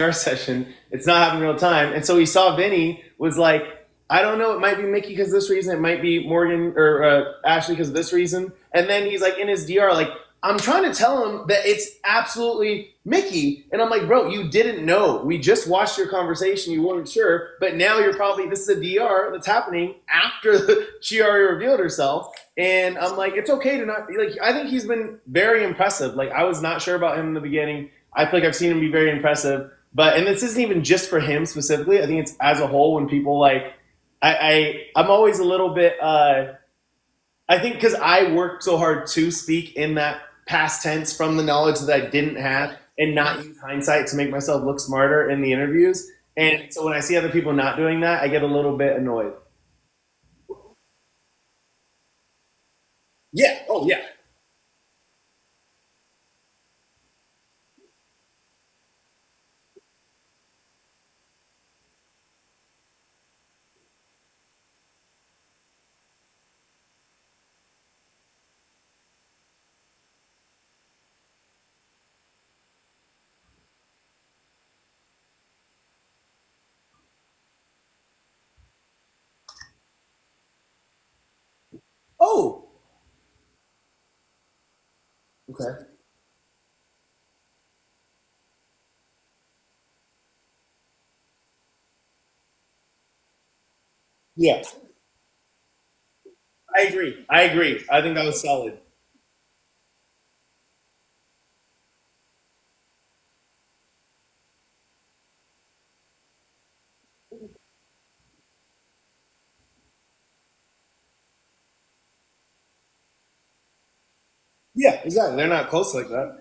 our session. It's not happening real time. And so he saw Vinny was like, I don't know, it might be Mickey because this reason, it might be Morgan or Ashley because of this reason. And then he's like in his DR, like, I'm trying to tell him that it's absolutely Mickey. And I'm like, bro, you didn't know. We just watched your conversation. You weren't sure. But now you're probably, this is a DR that's happening after she already revealed herself. And I'm like, it's okay to not, like, I think he's been very impressive. Like, I was not sure about him in the beginning. I feel like I've seen him be very impressive. But, and this isn't even just for him specifically. I think it's as a whole when people like, I'm always a little bit, I think because I worked so hard to speak in that past tense from the knowledge that I didn't have and not use hindsight to make myself look smarter in the interviews. And so when I see other people not doing that, I get a little bit annoyed. Yeah. Oh, yeah. Oh, okay. Yeah, I agree. I agree. I think that was solid. Yeah, exactly. They're not close like that.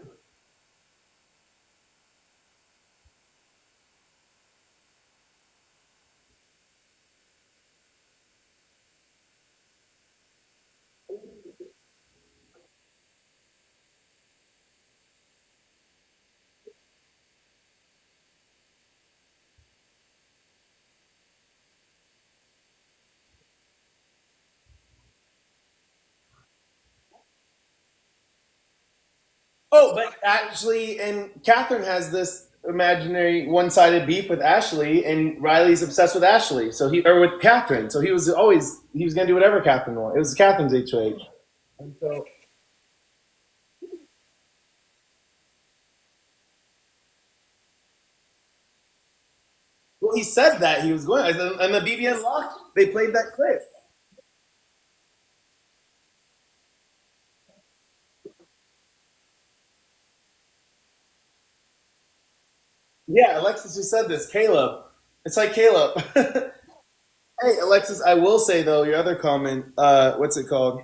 Oh, but actually, and Catherine has this imaginary one-sided beef with Ashley, and Riley's obsessed with Ashley. So he or with Catherine. So he was gonna do whatever Catherine wanted. It was Catherine's HOH. And so, well, he said that he was going, and the BBN locked. They played that clip. Yeah, Alexis just said this. Caleb, it's like Caleb. Hey, Alexis, I will say though, your other comment, what's it called?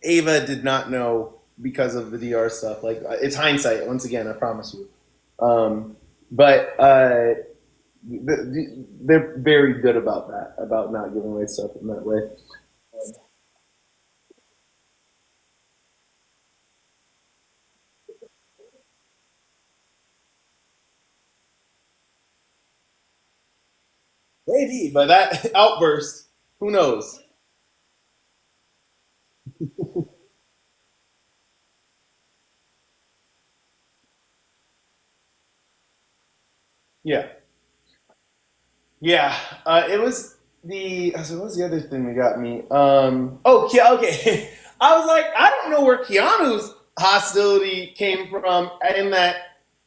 Ava did not know because of the DR stuff. Like it's hindsight. Once again, I promise you. But they're very good about that, about not giving away stuff in that way. Maybe, but that outburst, who knows? Yeah, yeah. It was the. So what was the other thing that got me? Oh, okay. I was like, I don't know where Keanu's hostility came from in that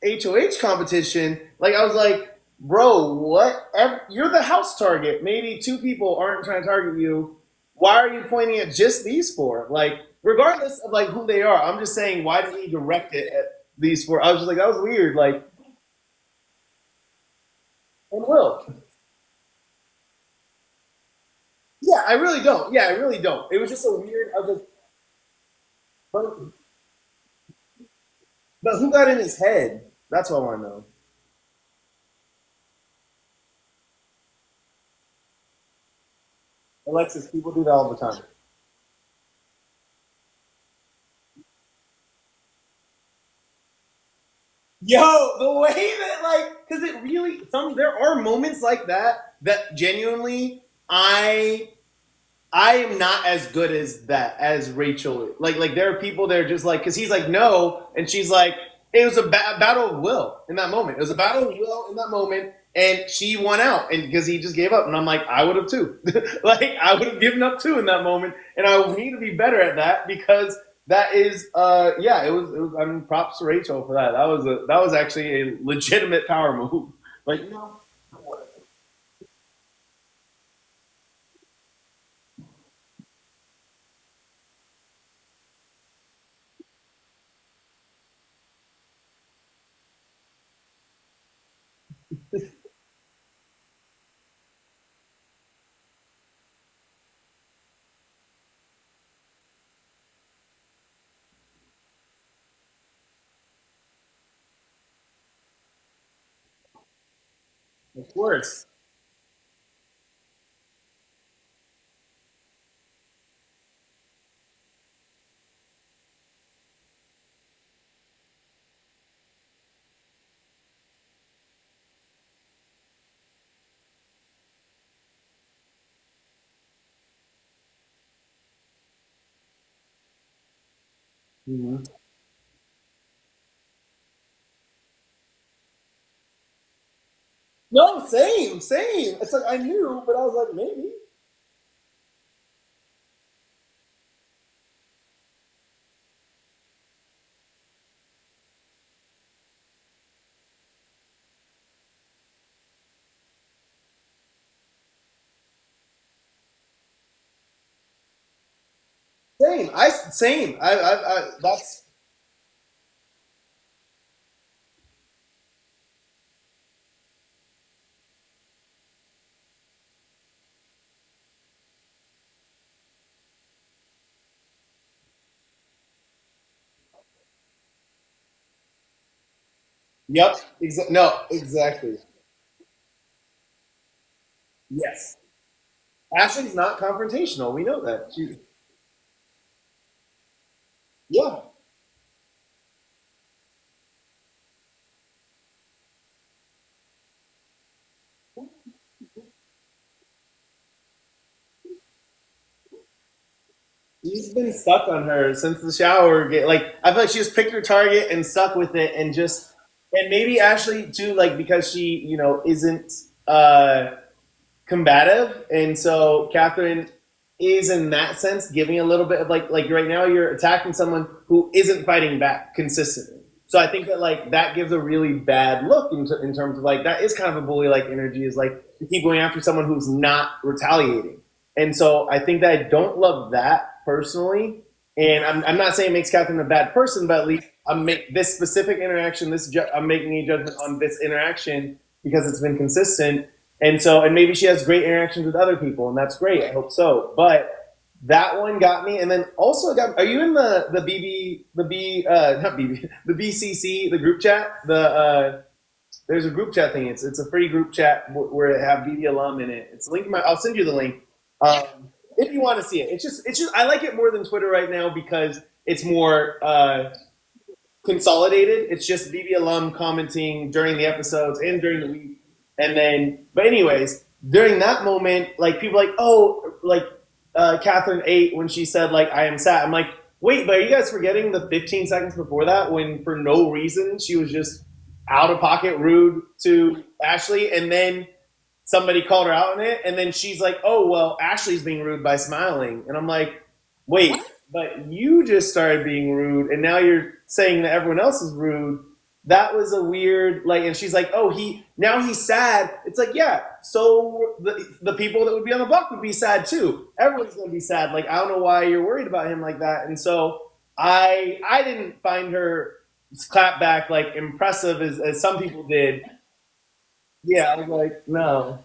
HOH competition. Like, I was like, bro, what? You're the house target. Maybe two people aren't trying to target you. Why are you pointing at just these four? Like, regardless of like who they are, I'm just saying, why did he direct it at these four? I was just like, that was weird. Like, and Will. Yeah, I really don't. Yeah, I really don't. It was just a weird. I was like, but, but who got in his head? That's what I want to know. Alexis, people do that all the time. Yo, the way that like, because it really there are moments like that that genuinely I am not as good as that as Rachel. Like there are people that are just like because he's like no, and she's like it was a battle of will in that moment. It was a battle of will in that moment, and she won out, and because he just gave up, and I'm like, I would have too. Like I would have given up too in that moment, and I need to be better at that because that is, yeah, it was. I mean, props to Rachel for that. That was actually a legitimate power move. Like, you know, of course, mm-hmm. No, same, same. It's like I knew, but I was like, maybe. Same. Same. I that's yep. No, exactly. Yes. Ashley's not confrontational. We know that. Yeah. She's been stuck on her since the shower. Like I feel like she just picked her target and stuck with it, and just and maybe Ashley too, like because she isn't combative, and so Catherine is in that sense giving a little bit of like right now you're attacking someone who isn't fighting back consistently. So I think that like that gives a really bad look in terms of like that is kind of a bully like energy is like to keep going after someone who's not retaliating. And so I think that I don't love that personally. And I'm not saying it makes Catherine a bad person, but at least I'm make this specific interaction. I'm making a judgment on this interaction because it's been consistent, and so, and maybe she has great interactions with other people, and that's great. I hope so. But that one got me, and then also got. Are you in the BB the B not BB the BCC the group chat? There's a group chat thing. It's a free group chat where it have BB alum in it. It's linked in my. I'll send you the link if you want to see it. It's just I like it more than Twitter right now because it's more consolidated. It's just BB alum commenting during the episodes and during the week, and then. But anyways, during that moment, like people like, oh, like Catherine ate when she said like I am sad. I'm like, wait, but are you guys forgetting the 15 seconds before that when for no reason she was just out of pocket rude to Ashley, and then somebody called her out on it, and then she's like, "Oh well, Ashley's being rude by smiling," and I'm like, "Wait, but you just started being rude, and now you're saying that everyone else is rude." That was a weird like, and she's like, "Oh, he's sad." It's like, yeah, so the people that would be on the block would be sad too. Everyone's gonna be sad. Like, I don't know why you're worried about him like that, and so I didn't find her clap back like impressive as some people did. Yeah, I was like, no.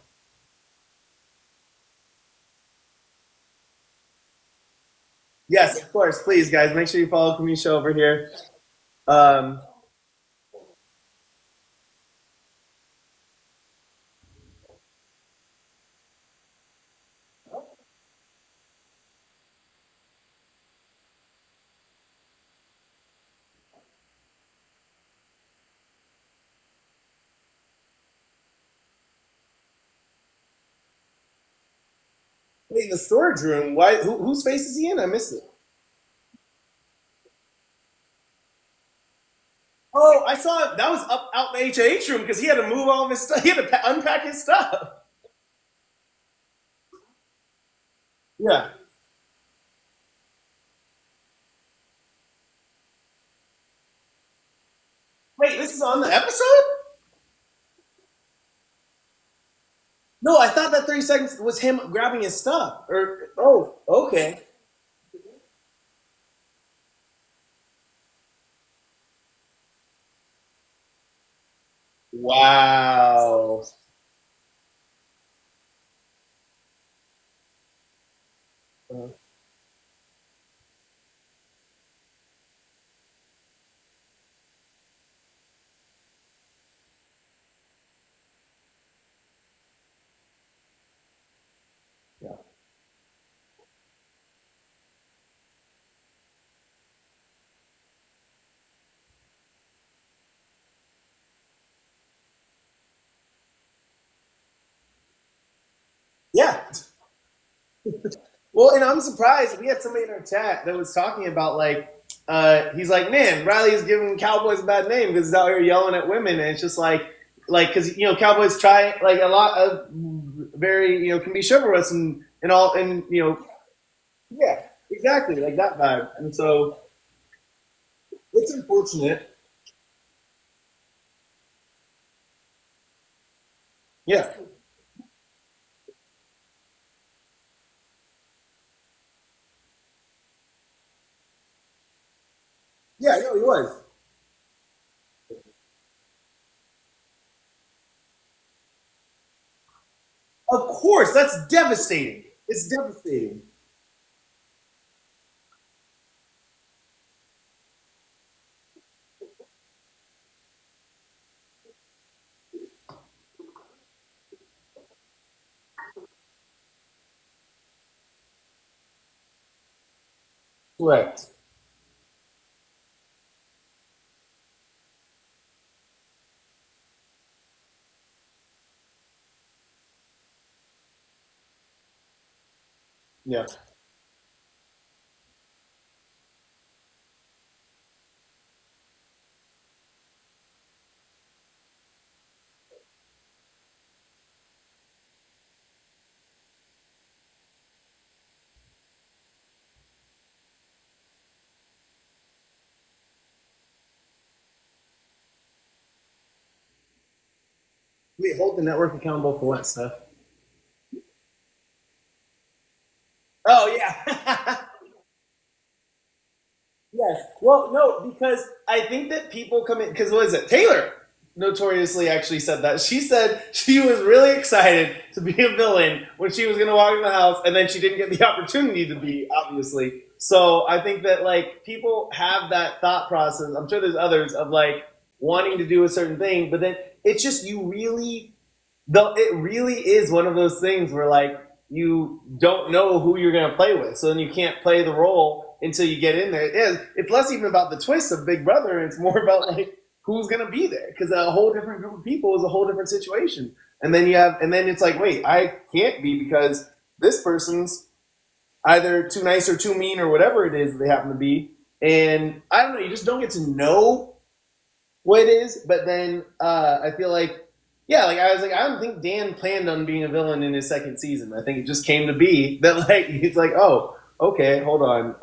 Yes, of course. Please, guys, make sure you follow Kamisha over here. Um, Wait, the storage room. Why? Whose face is he in? I missed it. Oh, saw that was up out in the HOH room because he had to move all of his stuff. He had to unpack his stuff. Yeah. Wait, this is on the episode? No, I thought that 30 seconds was him grabbing his stuff. Or oh, okay. Wow. Yeah. Yeah. Well, and I'm surprised we had somebody in our chat that was talking about like he's like, man, Riley's giving Cowboys a bad name because he's out here yelling at women, and it's just like because Cowboys try like a lot of very can be chivalrous and all and yeah, exactly like that vibe, and so it's unfortunate. Yeah, yeah, no, he was. Of course, that's devastating. It's devastating. Correct. Yeah. We hold the network accountable for what stuff? Oh yeah. Yes. Well, no, because I think that people come in because what is it? Taylor notoriously actually said that. She said she was really excited to be a villain when she was going to walk in the house, and then she didn't get the opportunity to be, obviously. So I think that like people have that thought process. I'm sure there's others of like wanting to do a certain thing, but then it's just you really though it really is one of those things where like you don't know who you're going to play with, so then you can't play the role until you get in there. It's less even about the twist of Big Brother, it's more about like who's going to be there because a whole different group of people is a whole different situation, and then it's like wait, I can't be because this person's either too nice or too mean or whatever it is that they happen to be, and I don't know, you just don't get to know what it is. But then I feel like, yeah, like I was like, I don't think Dan planned on being a villain in his second season. I think it just came to be that like he's like, oh, okay, hold on.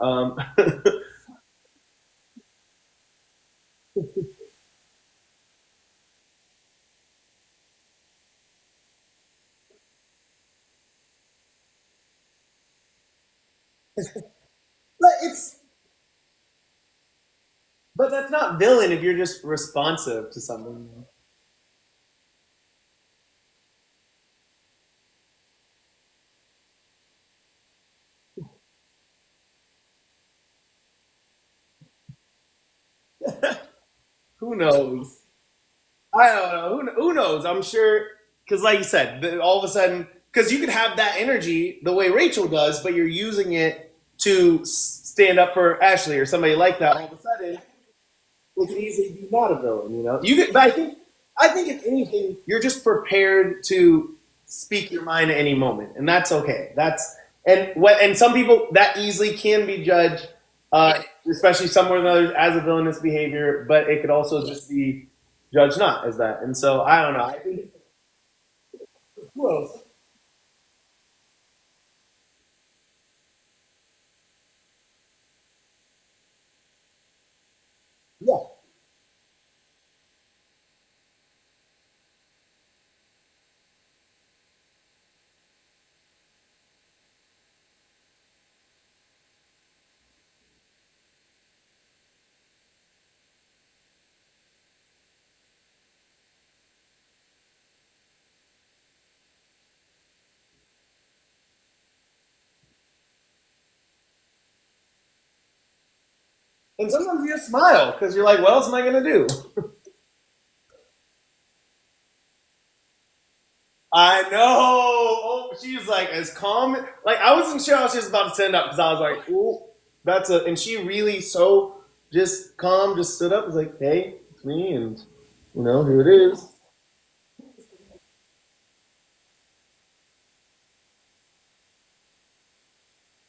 But it's but that's not villain if you're just responsive to someone. Who knows? I don't know. Who knows? I'm sure because, like you said, all of a sudden, because you could have that energy the way Rachel does, but you're using it to stand up for Ashley or somebody like that. All of a sudden, it could easily be not a villain. You could, but I think if anything, you're just prepared to speak your mind at any moment, and that's okay. And some people that easily can be judged especially somewhere or others as a villainous behavior, but it could also just be judged not as that. And so I don't know. I think well, yeah. And sometimes you just smile because you're like, what else am I gonna do? I know. Oh, she's like as calm. Like I wasn't sure how she was about to stand up because I was like, "Ooh, that's a." And she really so just calm, just stood up. Was like, "Hey, it's me," and here it is.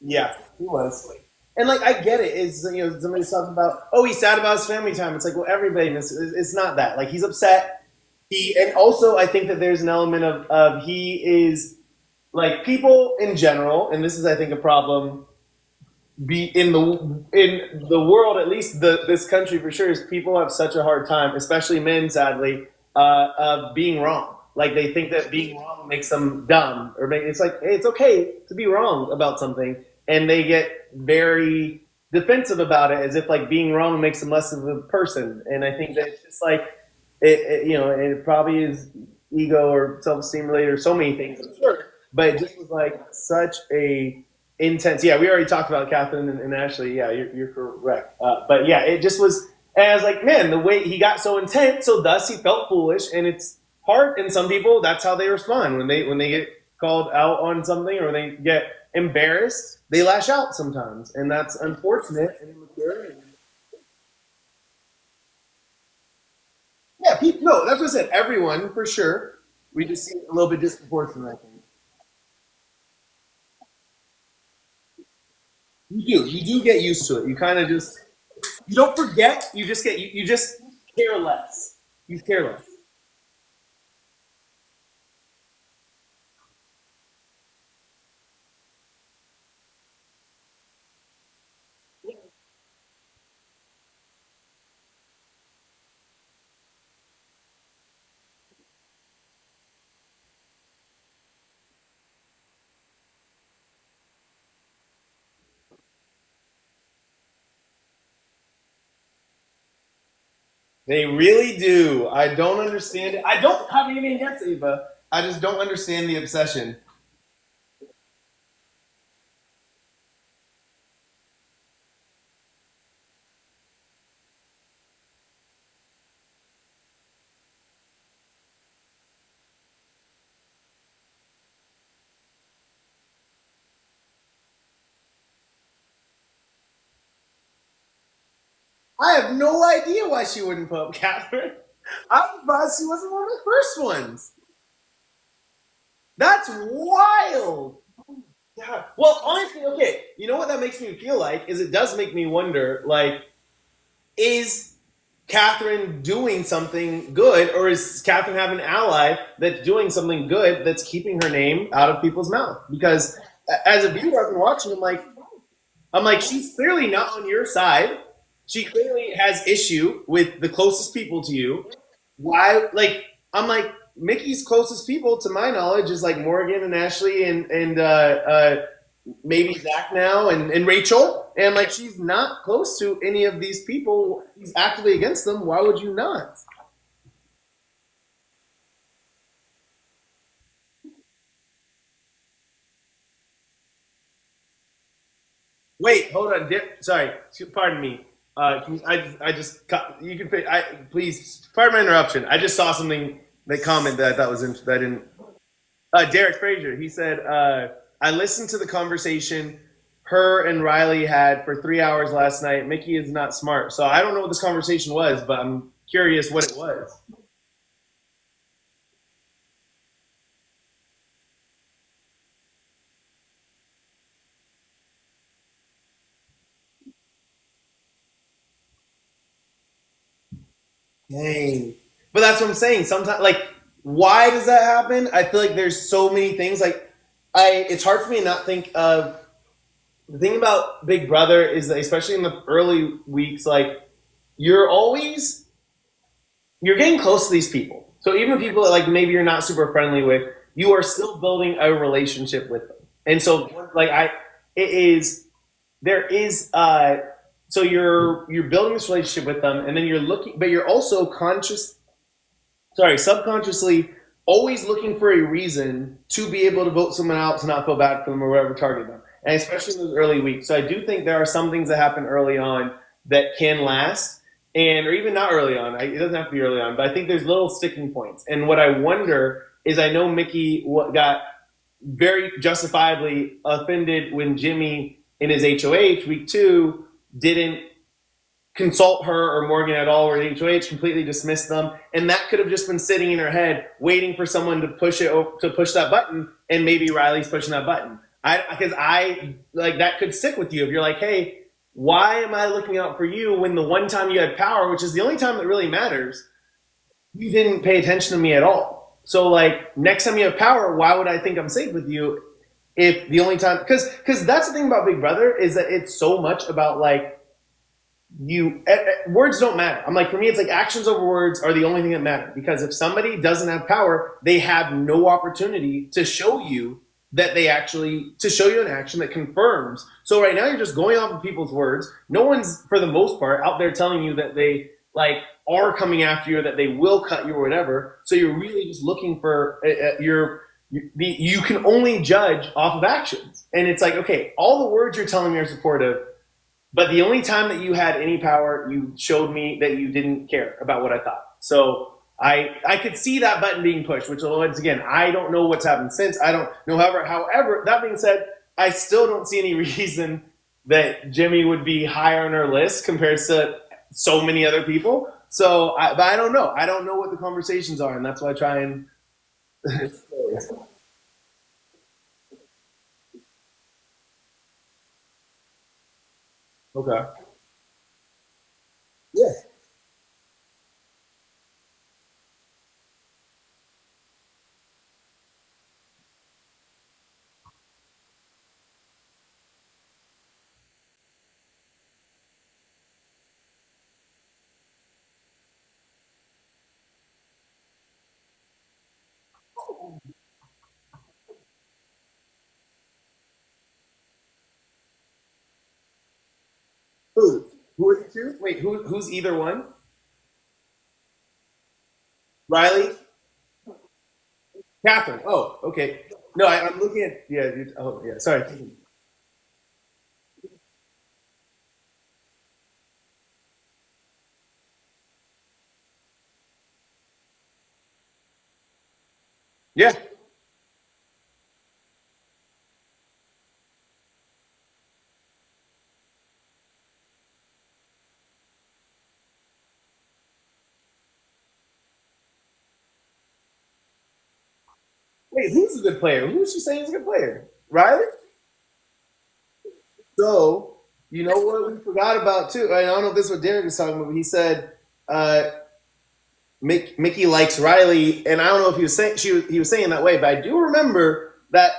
Yeah, he was. And like I get it. Is somebody's talking about, oh, he's sad about his family time. It's like, well, everybody. It's not that. Like he's upset. And also I think that there's an element of he is like people in general, and this is I think a problem be in the world, at least this country for sure, is people have such a hard time, especially men, sadly, of being wrong. Like they think that being wrong makes them dumb, it's like hey, it's okay to be wrong about something, and they get very defensive about it, as if like being wrong makes them less of a person. And I think that it's just like it probably is ego or self-esteem related or so many things, I'm sure. But it just was like such a intense. Yeah, we already talked about Catherine and Ashley. Yeah, you're correct. But yeah, it just was. And I was like, man, the way he got so intense, so thus he felt foolish, and it's hard. And some people, that's how they respond when they get called out on something or they get embarrassed. They lash out sometimes, and that's unfortunate and immature. Yeah, people. No, that's what I said. Everyone for sure. We just see a little bit disproportionate. I think you do. You do get used to it. You kind of just you don't forget. You just get you just care less. You care less. They really do. I don't understand it. I don't have anything against Ava. I just don't understand the obsession. I have no idea why she wouldn't put up Catherine. I was surprised she wasn't one of the first ones. That's wild. Yeah. Well, honestly, okay. You know what that makes me feel like is it does make me wonder, like, is Catherine doing something good, or is Catherine having an ally that's doing something good that's keeping her name out of people's mouth? Because as a viewer, I've been watching. I'm like, she's clearly not on your side. She clearly has issue with the closest people to you. Why? Like, I'm like, Mickey's closest people, to my knowledge, is like Morgan and Ashley and maybe Zach now and Rachel. And like, she's not close to any of these people. She's actively against them. Why would you not? Wait, hold on. Sorry, pardon me. I just you can please pardon my interruption. I just saw something they comment that I thought was interesting. That I didn't. Derek Frazier. He said, "I listened to the conversation her and Riley had for 3 hours last night. Mickey is not smart, so I don't know what this conversation was, but I'm curious what it was." Dang. But that's what I'm saying. Sometimes, like, why does that happen? I feel like there's so many things. Like, it's hard for me to not think of the thing about Big Brother is that, especially in the early weeks, like, you're always you're getting close to these people. So even people that like maybe you're not super friendly with, you are still building a relationship with them. And so, like, it is there is so you're building this relationship with them, and then you're looking, but you're also subconsciously always looking for a reason to be able to vote someone out to not feel bad for them or whatever, target them, and especially in those early weeks. So I do think there are some things that happen early on that can last, and or even not early on. It doesn't have to be early on, but I think there's little sticking points. And what I wonder is, I know Mickey got very justifiably offended when Jimmy in his HOH week 2 didn't consult her or Morgan at all, or HOH completely dismissed them, and that could have just been sitting in her head, waiting for someone to push that button, and maybe Riley's pushing that button. Because I like that could stick with you if you're like, hey, why am I looking out for you when the one time you had power, which is the only time that really matters, you didn't pay attention to me at all. So like next time you have power, why would I think I'm safe with you if the only time? Because that's the thing about Big Brother is that it's so much about like words don't matter. I'm like, for me, it's like actions over words are the only thing that matter, because if somebody doesn't have power, they have no opportunity to show you that they actually to show you an action that confirms. So right now you're just going off of people's words. No one's, for the most part, out there telling you that they like are coming after you or that they will cut you or whatever. So you're really just looking for you can only judge off of actions. And it's like, okay, all the words you're telling me are supportive, but the only time that you had any power, you showed me that you didn't care about what I thought. So I could see that button being pushed, which once again, I don't know what's happened since. I don't know. However, that being said, I still don't see any reason that Jimmy would be higher on our list compared to so many other people. So, but I don't know. I don't know what the conversations are, and that's why I try and. Okay. Yeah. Who? Who are the two? Wait, who's either one? Riley, Catherine. Oh, okay. No, I'm looking at yeah. Oh, yeah. Sorry. Yeah. Wait, who's a good player? Who's she saying is a good player? Riley. So you know what we forgot about too. I don't know if this is what Derek was talking about. But he said uh, Mickey likes Riley, and I don't know if he was saying he was saying that way, but I do remember that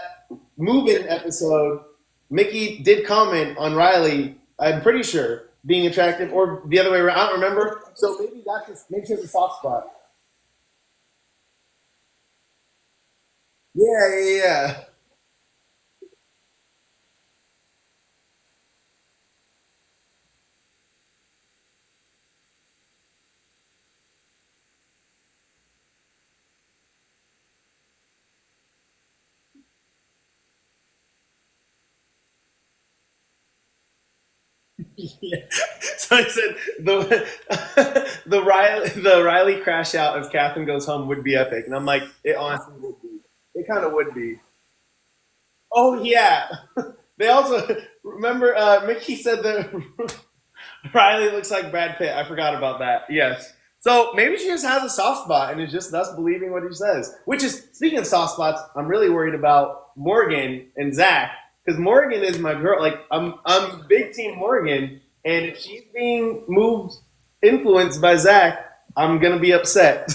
move-in episode. Mickey did comment on Riley. I'm pretty sure being attractive, or the other way around. I don't remember. So maybe maybe she has a soft spot. Yeah, yeah, yeah. Yeah. So I said the Riley crash out if Catherine goes home would be epic, and I'm like, it honestly would be. It kind of would be. Oh yeah. They also remember Mickey said that Riley looks like Brad Pitt. I forgot about that. Yes. So maybe she just has a soft spot and it's just us believing what he says. Which is, speaking of soft spots, I'm really worried about Morgan and Zach, because Morgan is my girl. Like I'm big team Morgan, and if she's being moved, influenced by Zach, I'm gonna be upset.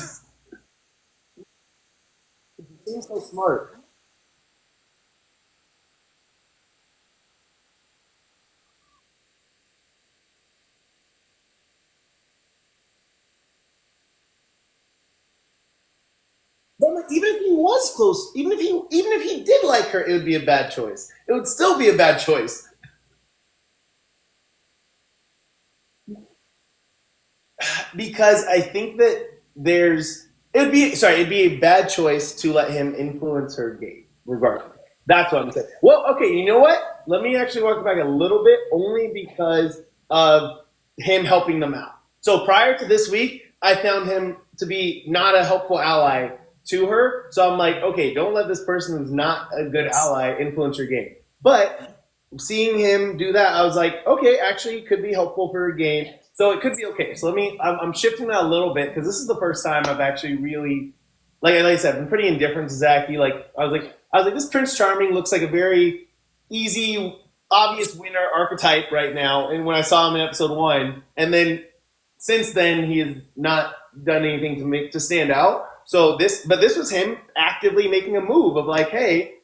He seems so smart. But like, even if he was close, even if he did like her, it would be a bad choice. It would still be a bad choice. Because I think that it'd be a bad choice to let him influence her game, regardless. That's what I'm saying. Well, okay, you know what? Let me actually walk back a little bit, only because of him helping them out. So prior to this week, I found him to be not a helpful ally to her. So I'm like, okay, don't let this person who's not a good ally influence your game. But seeing him do that, I was like, okay, actually, it could be helpful for a game. So it could be okay. So I'm shifting that a little bit because this is the first time I've actually really, like I said, I'm pretty indifferent to Zachy. I was like, this Prince Charming looks like a very easy, obvious winner archetype right now. And when I saw him in episode one, and then since then he has not done anything to stand out. But this was him actively making a move of like, hey,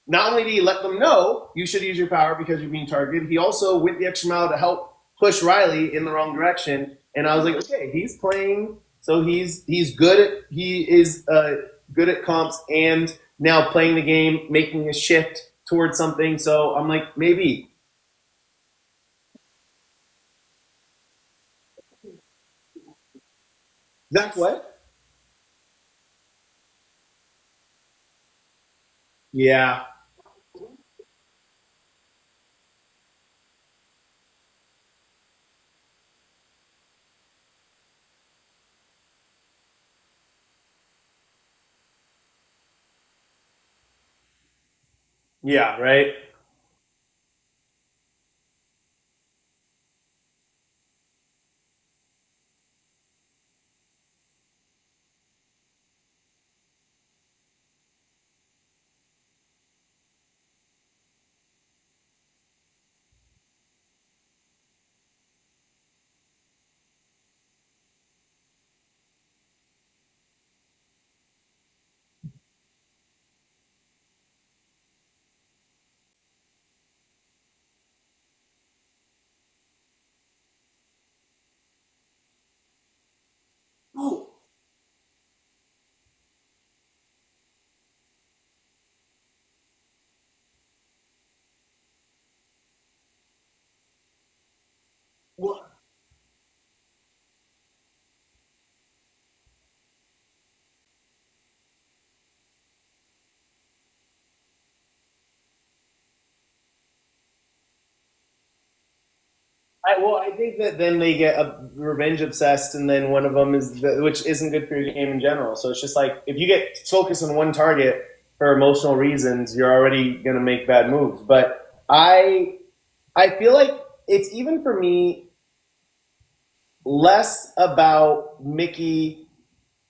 not only did he let them know you should use your power because you're being targeted, he also went the extra mile to help push Riley in the wrong direction. And I was like, okay, he's playing, so he's good at he is good at comps and now playing the game, making a shift towards something. So I'm like, maybe that's what. Yeah, yeah, right. Oh, well, I think that then they get revenge obsessed, and then one of them which isn't good for your game in general. So it's just like if you get focused on one target for emotional reasons, you're already going to make bad moves. But I feel like it's even for me less about Mickey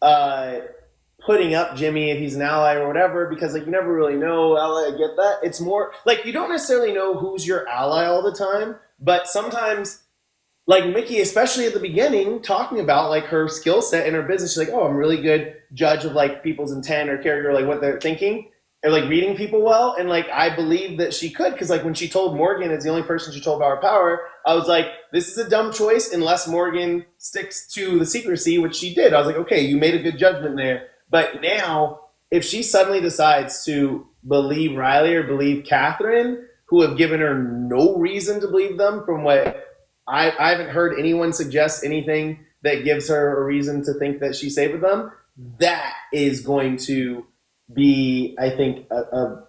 uh, putting up Jimmy if he's an ally or whatever, because like you never really know ally. I get that. It's more like you don't necessarily know who's your ally all the time, but sometimes like Mickey, especially at the beginning, talking about like her skill set in her business, she's like, "Oh, I'm really good judge of like people's intent or character, like what they're thinking, or like reading people well." And like I believe that she could because like when she told Morgan, it's the only person she told about her power. I was like, "This is a dumb choice unless Morgan sticks to the secrecy," which she did. I was like, "Okay, you made a good judgment there." But now, if she suddenly decides to believe Riley or believe Catherine, who have given her no reason to believe them from what I haven't heard anyone suggest anything that gives her a reason to think that she's safe with them. That is going to be, I think, a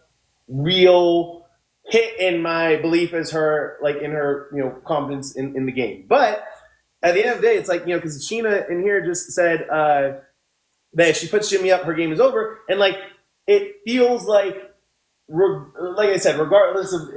real hit in my belief as her, like in her, confidence in the game. But at the end of the day, it's like, because Sheena in here just said that if she puts Jimmy up, her game is over. And like, it feels like I said, regardless of,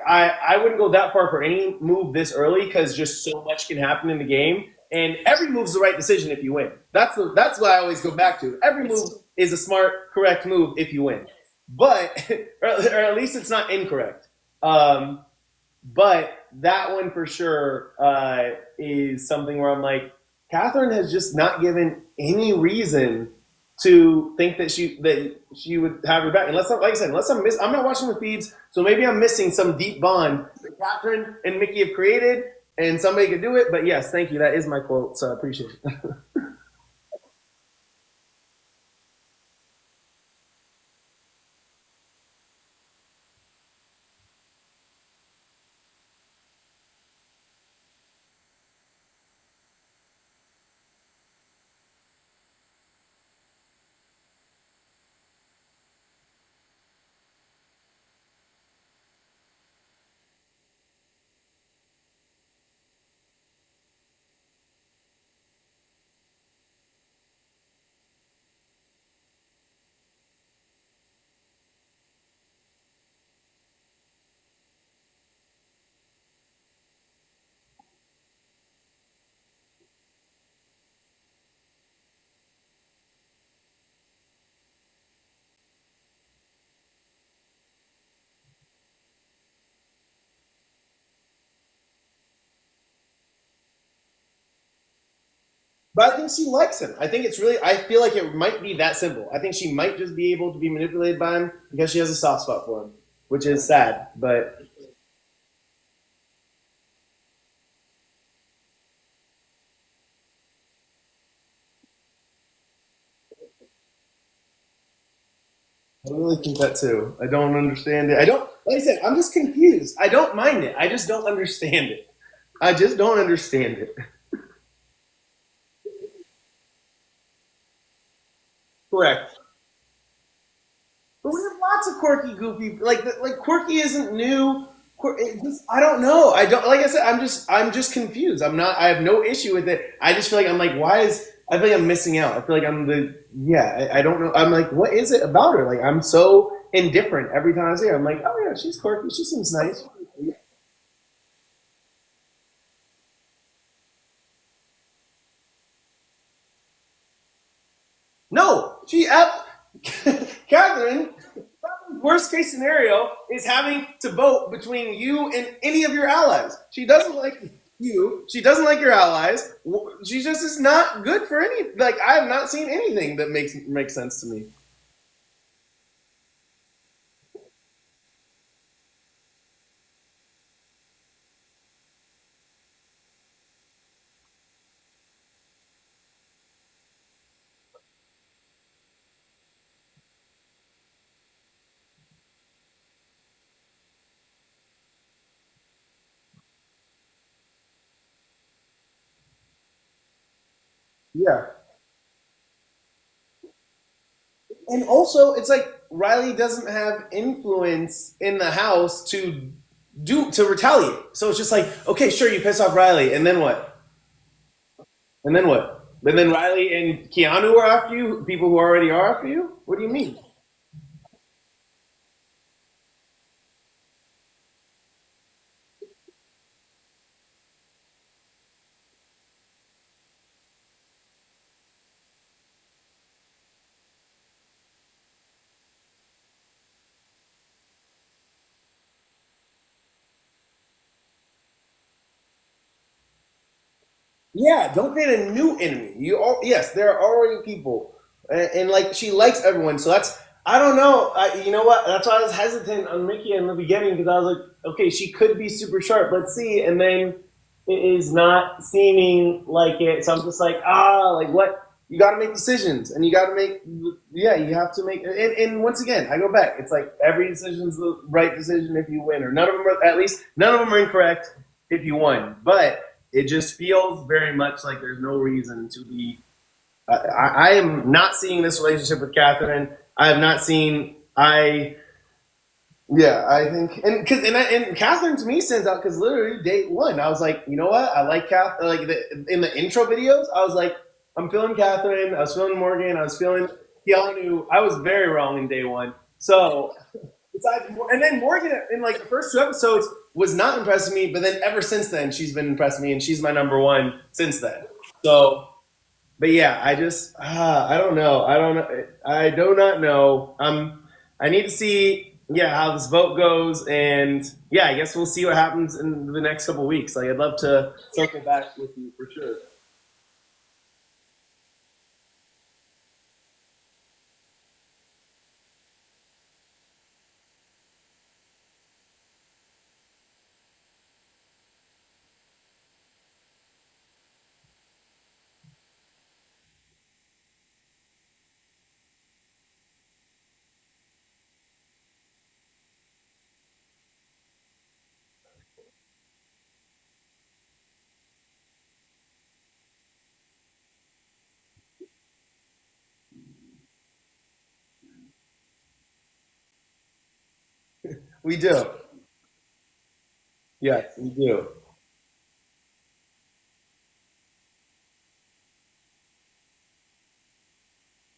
I wouldn't go that far for any move this early because just so much can happen in the game, and every move's the right decision if you win. That's what I always go back to. Every move is a smart, correct move if you win, but or at least it's not incorrect. Um, but that one for sure is something where I'm like, Catherine has just not given any reason to think that she would have her back. Unless, like I said, I'm not watching the feeds, so maybe I'm missing some deep bond that Catherine and Mickey have created, and somebody could do it. But yes, thank you. That is my quote, so I appreciate it. But I think she likes him. I think it's really. I feel like it might be that simple. I think she might just be able to be manipulated by him because she has a soft spot for him, which is sad. But I really think that too. I don't understand it. I don't. Like I said, I'm just confused. I don't mind it. I just don't understand it. I just don't understand it. Correct. But we have lots of quirky, goofy. Like quirky isn't new. I don't know. I don't. Like I said, I'm just confused. I'm not. I have no issue with it. I just feel like I'm like, why is? I feel like I'm missing out. I feel like I'm the. Yeah. I don't know. I'm like, what is it about her? Like I'm so indifferent every time I see her. I'm like, oh yeah, she's quirky. She seems nice. No, Catherine. Worst case scenario is having to vote between you and any of your allies. She doesn't like you. She doesn't like your allies. She just is not good for any. Like I have not seen anything that makes sense to me. Yeah, and also it's like Riley doesn't have influence in the house to retaliate. So it's just like, okay, sure, you piss off Riley, and then what? And then what? And then Riley and Keanu are after you. People who already are after you. What do you mean? Yeah, don't create a new enemy. Yes, there are already people, and like she likes everyone. So that's I don't know. You know what? That's why I was hesitant on Mickey in the beginning because I was like, okay, she could be super sharp. Let's see, and then it is not seeming like it. So I'm just like, like what? You got to make decisions, and you got to make. Yeah, you have to make. And once again, I go back. It's like every decision's the right decision if you win, or none of them are. At least none of them are incorrect if you won. But it just feels very much like there's no reason to be. I am not seeing this relationship with Catherine. I have not seen. Yeah, I think, and Catherine to me stands out because literally date one, I was like, you know what, I like Catherine. Like in the intro videos, I was like, I'm feeling Catherine. I was feeling Morgan. I was feeling Keanu. I was very wrong in day one. So besides, and then Morgan in like the first two episodes was not impressing me, but then ever since then she's been impressing me, and she's my number one since then. So, but yeah, I just I don't know. I don't know. I do not know. I need to see how this vote goes, and yeah, I guess we'll see what happens in the next couple of weeks. Like I'd love to circle back with you for sure. We do. Yes, we do.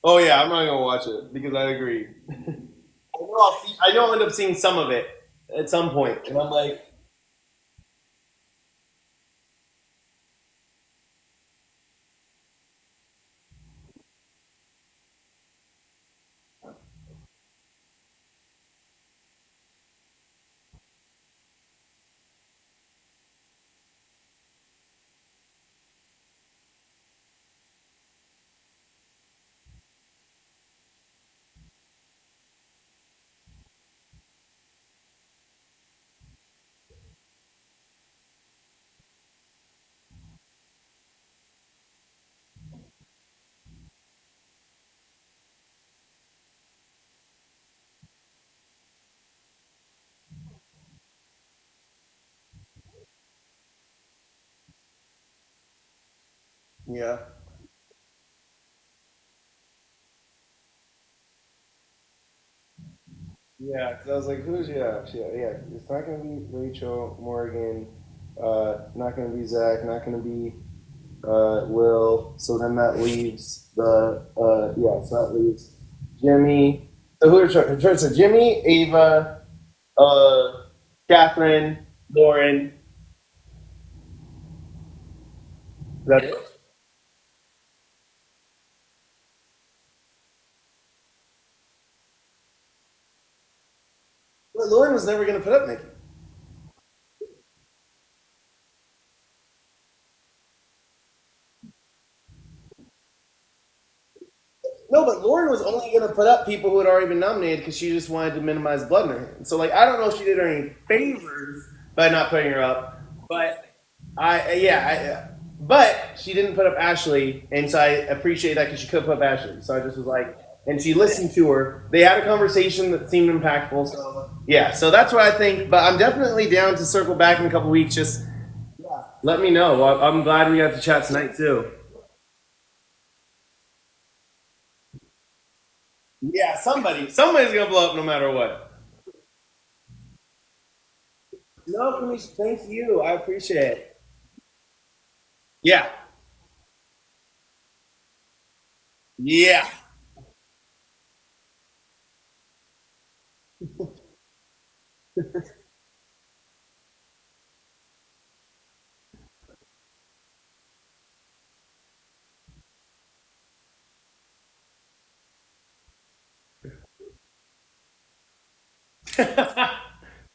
Oh yeah, I'm not gonna watch it because I agree. I know I'll end up seeing some of it at some point, and I'm like, yeah, yeah. Because I was like, who's yeah. It's not gonna be Rachel Morgan. Not gonna be Zach. Not gonna be Will. So then that leaves the yeah. So that leaves Jimmy. So who are so Jimmy, Ava, uh, Catherine, Lauren. Is that it? Well, Lauren was never gonna put up Nikki. No, but Lauren was only going to put up people who had already been nominated because she just wanted to minimize blood in her hands. So, like, I don't know if she did her any favors by not putting her up, but but she didn't put up Ashley, and so I appreciate that because she could put up Ashley. So I just was like, and she listened to her. They had a conversation that seemed impactful. So yeah, so that's what I think. But I'm definitely down to circle back in a couple weeks. Just let me know. Well, I'm glad we got to chat tonight too. Yeah, somebody's gonna blow up no matter what. No, Kamish, thank you. I appreciate it. Yeah. Yeah.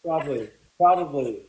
Probably. Probably.